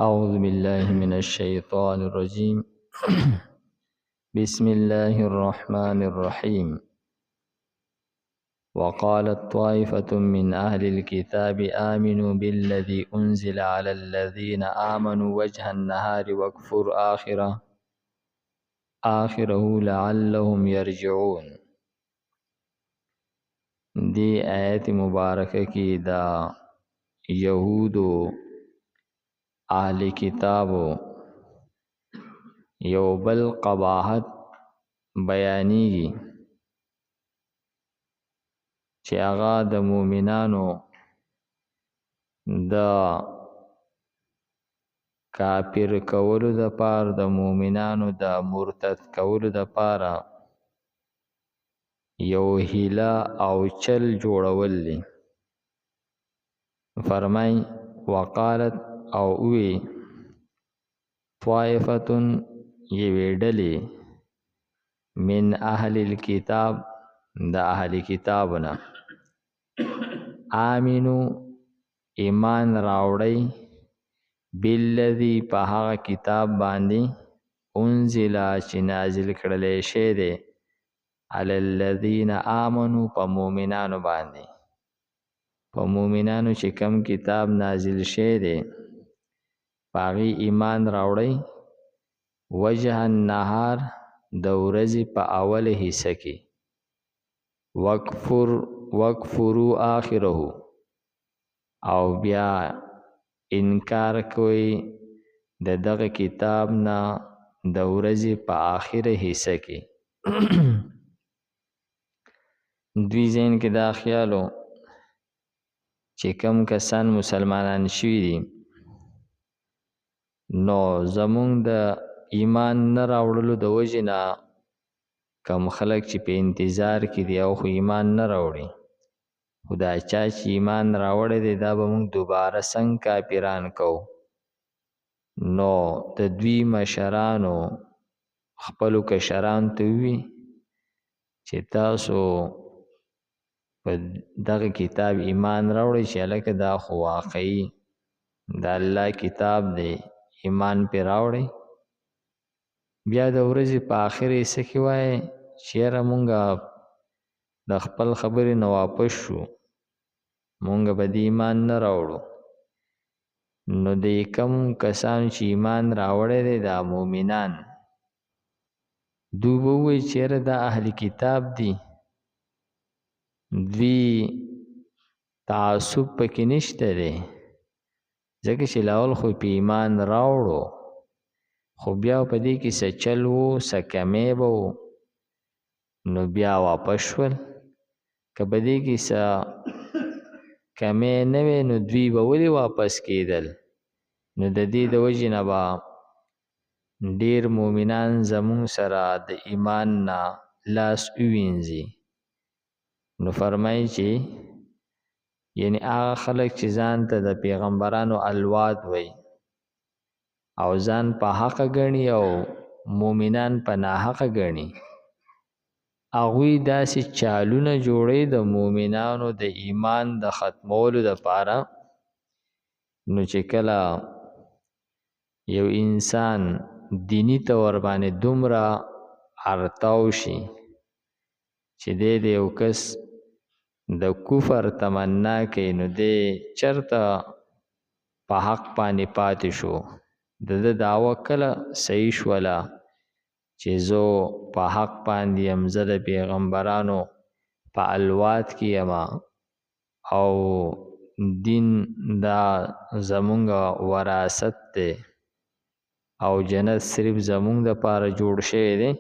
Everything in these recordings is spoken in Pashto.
أعوذ بالله من الشيطان الرجيم بسم الله الرحمن الرحيم وقالت طائفة من أهل الكتاب آمنوا بالذي أنزل على الذين آمنوا وجه النهار واكفر آخره لعلهم يرجعون. دی آیت مبارکه کی دا یهودو اهل کتابو یو بل قباحت بیانیږي چې هغه د مؤمنانو د کافر کولو د پاره د مؤمنانو د مرتد کولو د پاره یو هیله او چل جوړول دي. فرمای وقالت او وی طائفتن یوی ډلې من اهل الكتاب د اهل کتابنا آمینو ایمان راوړی بالذی په هغه کتاب باندې انزل چې نازل کړل شوی دی علی الذین آمنو په مؤمنانو باندې په مؤمنانو چې کم کتاب نازل شوی دی پاغي ایمان راوړی وجه النهار د ورځې په اوله حصہ کې وکفروا آخره او بیا انکار کوي د دغه کتاب نه د ورځې په آخره حصہ کې دوی ذهن کې دا خیالو چې کم کسان مسلمانان شوي دي نو زمونږ د ایمان نه راوړلو د وجې نه کم خلک چې په انتظار کې دی او خو ایمان نه راوړي خو دا چا چې ایمان راوړی دی دا به موږ دوباره څنګه کافران کوو. نو د دوی مشرانو خپلو کشرانو ته ووي چې تاسو په دغه کتاب ایمان راوړئ چې هلکه دا خو واقعي د الله کتاب دی ایمان پې راوړئ. بیا د ورځې په آخر حصه کې وایي چې یاره مونږه د خپل خبرې نه واپس شو مونږ به د ایمان نه راوړو. نو د کم کسانو چې ایمان راوړی دی دا مؤمنان دوی به ووایي چې یاره دا اهل کتاب دي دوی تعصب پکې نشته دی ځکه چې لاول خو په ایمان راوړو خو بیا په دې کې څه چل و څه کمی به و نو بیا واپس شول که په دې کې څه کمی نه وی نو دوی به ولې واپس کېدل. نو د دې د وجې نه به ډېر مؤمنان زمونږ سره د ایمان نه لاس ووینځي. نو فرمایي چې یعنی هغه خلک چې ځان ته د پیغمبرانو الواد وی او ځان په حق ګڼي او مؤمنان په ناحقه ګڼي هغوی داسې چالونه جوړي د مؤمنانو د ایمان د ختمولو دپاره. نو چې کله یو انسان دینی طور باندې دومره ارتاو شي چې دی د یو کس د کفر تمنا کوي نو دی چرته په حق باندې پاتې شو د دعوه کله صحیح شوله چې زه په حق باندې یم زه د پیغمبرانو په الواد کې یم او دین دا زمونږ وراثت دی او جنت صرف زمونږ دپاره جوړ شوی دی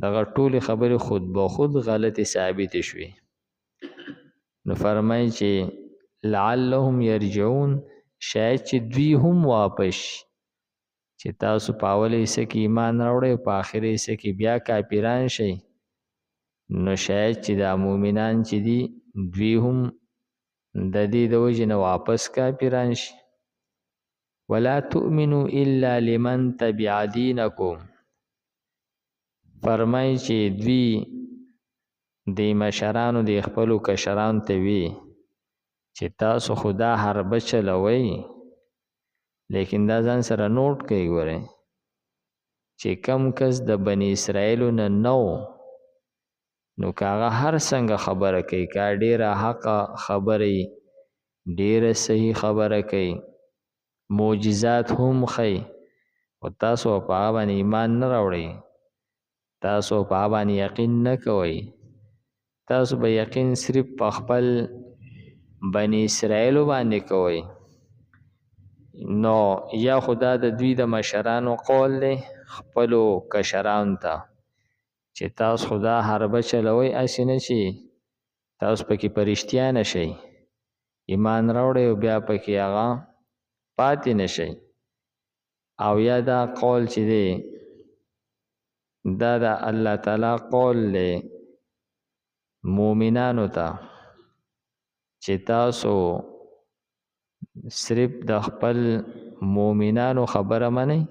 دغه ټولې خبرې خود به خود غلطې ثابتې شوې. نو فرمایي چې لعلهم یرجعون شاید چې دوی هم واپس چې تاسو په اوله حصه کې ایمان راوړئ په آخره حصه کې بیا کافران شئ نو شاید چې دا مؤمنان چې دي دوی هم د دې د وجې نه واپس کافران شي. ولا تؤمنوا الا لمن تبع دینکم فرمایي چې دوی د مشرانو د خپلو کشرانو ته وي چې تاسو خدا حربه چلوئ لیکن دا ځان سره نوٹ کوي ګوره چې کم کس د بنی اسرائیلو نه نو نو کاغه هر څنګه خبره کوي کا ډیره حق خبرې ډیره صحیح خبره کوي معجزات هم خي او تاسو په هغه باندې ایمان نه راوړئ تاسو په هغه باندې یقین نه کوئ تاسو به یقین صرف په خپل بنی اسرائیل باندې کوئ نو یا خدا د دوی د مشرانو قول دی خپلو کشرانو ته چې تاسو خدا حربه چلوئ اسې نه چې تاسو پکې پرشتیا نشئ ایمان راوړئ او بیا پکې هغه پاتې نشئ او یا دا قول چې دی دا د الله تعالی قول دی مومنانو ته چې تاسو صرف د خپل مومنانو خبره منئ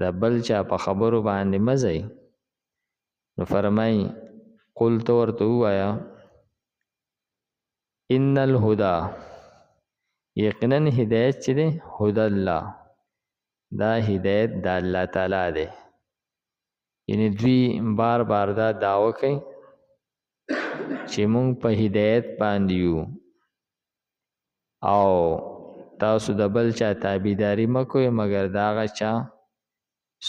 د بل چا په خبرو باندې مزئ نو فرمای قل تو ورته ووایا ان الهدى یقینا هدایت چې دی هدى الله دا هدایت د الله تعالی دی یعنی دوی بار بار دا دعوه کوي چې مونږ په هدایت باندې یو او تاسو د بل چا تابعداري مکوئ مګر د هغه چا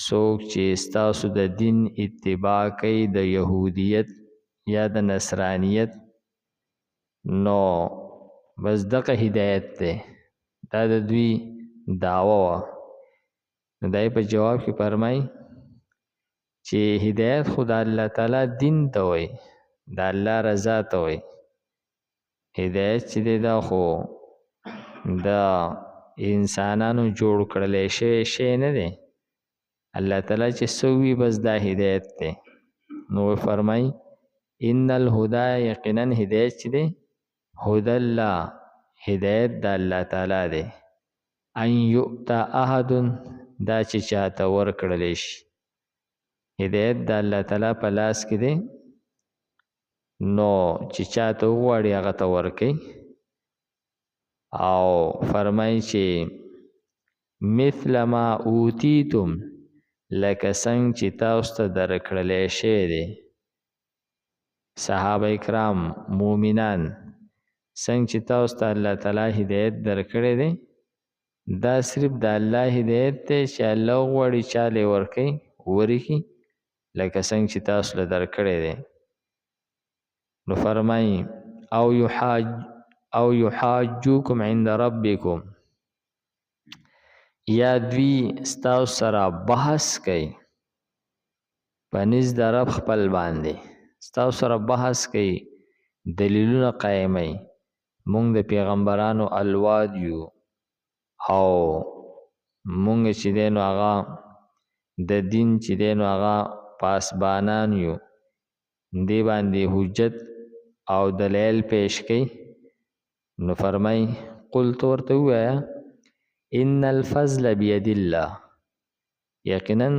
څوک چې ستاسو د دین اتباع کوي د یهودیت یا د نصرانیت نو بس دغه هدایت دی دا د دوی دعوه وه نو دای په جواب کې فرمایي چې هدایت خو د الله تعالی دین ته وایي د الله رضا ته وایي هدایت چې دی دا خو د انسانانو جوړ کړلی شوی شی نه دی الله تعالی چې سوي بس دا هدایت دی نو فرمای ان الهدى یقینا هدایت چې دی هدى الله هدایت د الله تعالی دی ان یؤتا احد دا چې چاته ورکړل شي هدایت د الله تعالی په لاس کې دی نو چې چاته وغواړي هغه ته ورکړي او فرمای چې مثل ما اوتیتم لکه څنګه چې تاسو ته درکړلی شوی دی صحابه کرام مومنان څنګه چې تاسو ته الله تعالی هدایت درکړی دی دا صرف د الله هدایت دی چې الله غواړي چاله ورکړي ورکړي لکه څنګه چې تاسو له درکړی دی نو فرمایي او یحاجوکم عند ربکم یا دوی ستاسو سره بحث کوي پنځ د رب خپل باندې ستاسو سره بحث کوي دلیلونه قایمي مونږ د پیغمبرانو الواد یو او مونږ چې دینو هغه د دین چې دینو هغه پاسبانان یو دی باندې حجت او دلیل پیش کوي نو فرمای قلت ورته وایا ان الفضل بيد الله یقینا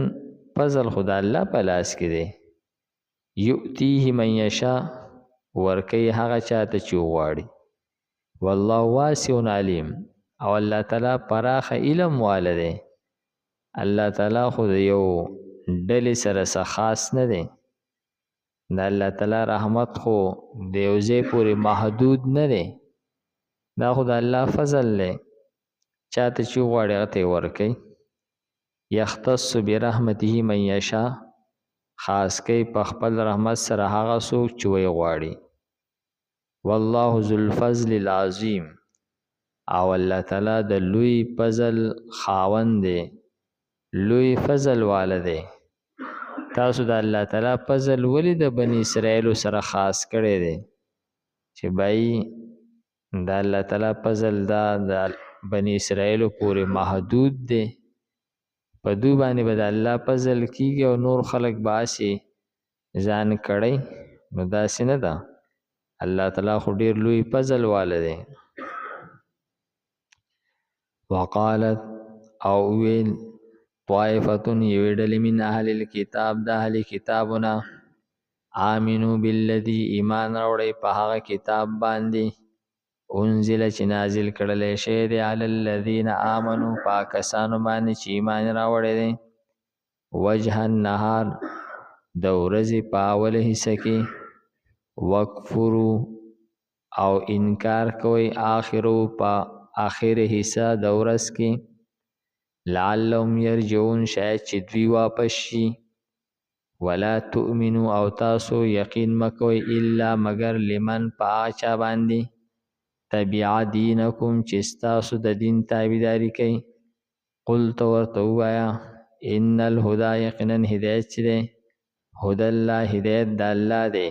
فضل خدا الله په لاس کې دی یؤتیه من یشاء ورکی هغه چاته چې وغواړي والله واسع علیم او الله تعالی پراخ علم والده الله تعالی خو یو ډلې سره خاص نه دی د الله تعالی رحمت خو د یو ځای پورې محدود نه دی دا خو د الله فضل دی چاته چې وغواړي هغه ته ورکوي یختص برحمته من یشاء خاص کوي په خپل رحمت سره هغه څوک چې وی غواړي والله ذو الفضل العظیم او الله تعالی د لوی فضل خاوند دی لوی فضل والده تاسو د الله تعالی فضل ولی د بنی اسرائیل سره خاص کړی دی چې بای د الله تعالی فضل دا د بنی اسرائیل پورې محدود دی په دوی باندې به د الله فضل کیږي او نور خلق باسي ځان کړی نو داسې نه ده الله تعالی خو ډیر لوی فضل والده وقالت او ویل طائفتون یویډل من اهل الكتاب د اهل کتابنا آمنو بالذی ایمان راوړی په هغه کتاب باندې انزل چې نازل کړلې شی دی علی الذین آمنو پاکستان باندې چې ایمان راوړی دی وجه النهار د ورځې په اوله حصہ کې وکفرو او انکار کوي آخرو په آخر حصہ د ورځ کې لعلهم یرجعون شاید چې دوی واپس شي ولا تؤمنو او تاسو یقین مکوئ الا مگر لمن پاچا باندې تبع دینکم چې ستاسو د دین تابعداري کوي قلت ورته ووایا ان الهدى یقینا هدایت چې دی هدى الله هدایت د الله دی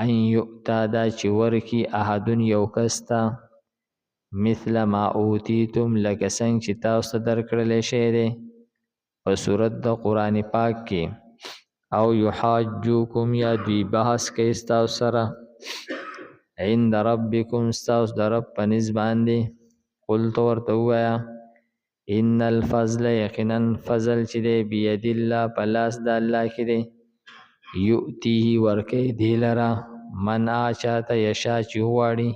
ان یؤتا دا چې ورکی احدن یو کس ته مثل ما اوتیتم لکه څنګه چې تاسو ته درکړلی شی دی په صورت د قرآن پاک کې او یحاجوکم یا دوی بحث کوي ستاسو سره عند ربکم ستاسو د رب په نسب باندې قلت ورته ووایا ان الفضل یقینا فضل چې دی بید الله په لاس د الله کې دی یؤتیه ورکوي دی لره من چاته یشا چې وغواړي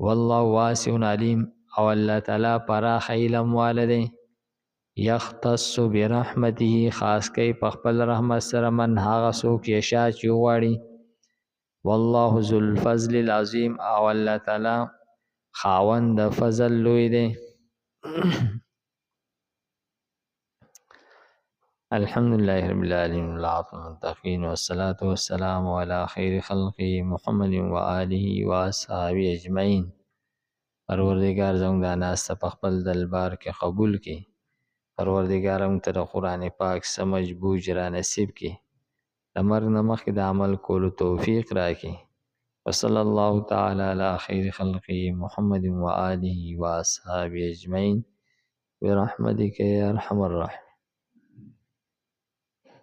والله واسع علیم او الله تعالی پراخ علم والده یختص برحمته خاص کوي په خپل رحمت سره من هغه څوک یشا چې وغواړي والله ذو الفضل العظیم او الله تعالی خاوند د فضل لوی دی الحمد لله رب العالمين والعاقبة للمتقين والصلاة والسلام على خير خلقه محمد وآله وأصحابه أجمعين پروردگار زموږ دا ناسته په خپل دربار کې قبول کړي پروردگار موږ ته د قرآن پاک سمجھ بوج را نصیب کړي د مرګ نه مخکې د عمل کولو توفیق راکړي وصلى الله تعالى على خير خلقه محمد وآله وأصحابه أجمعين برحمتك يا أرحم الراحمين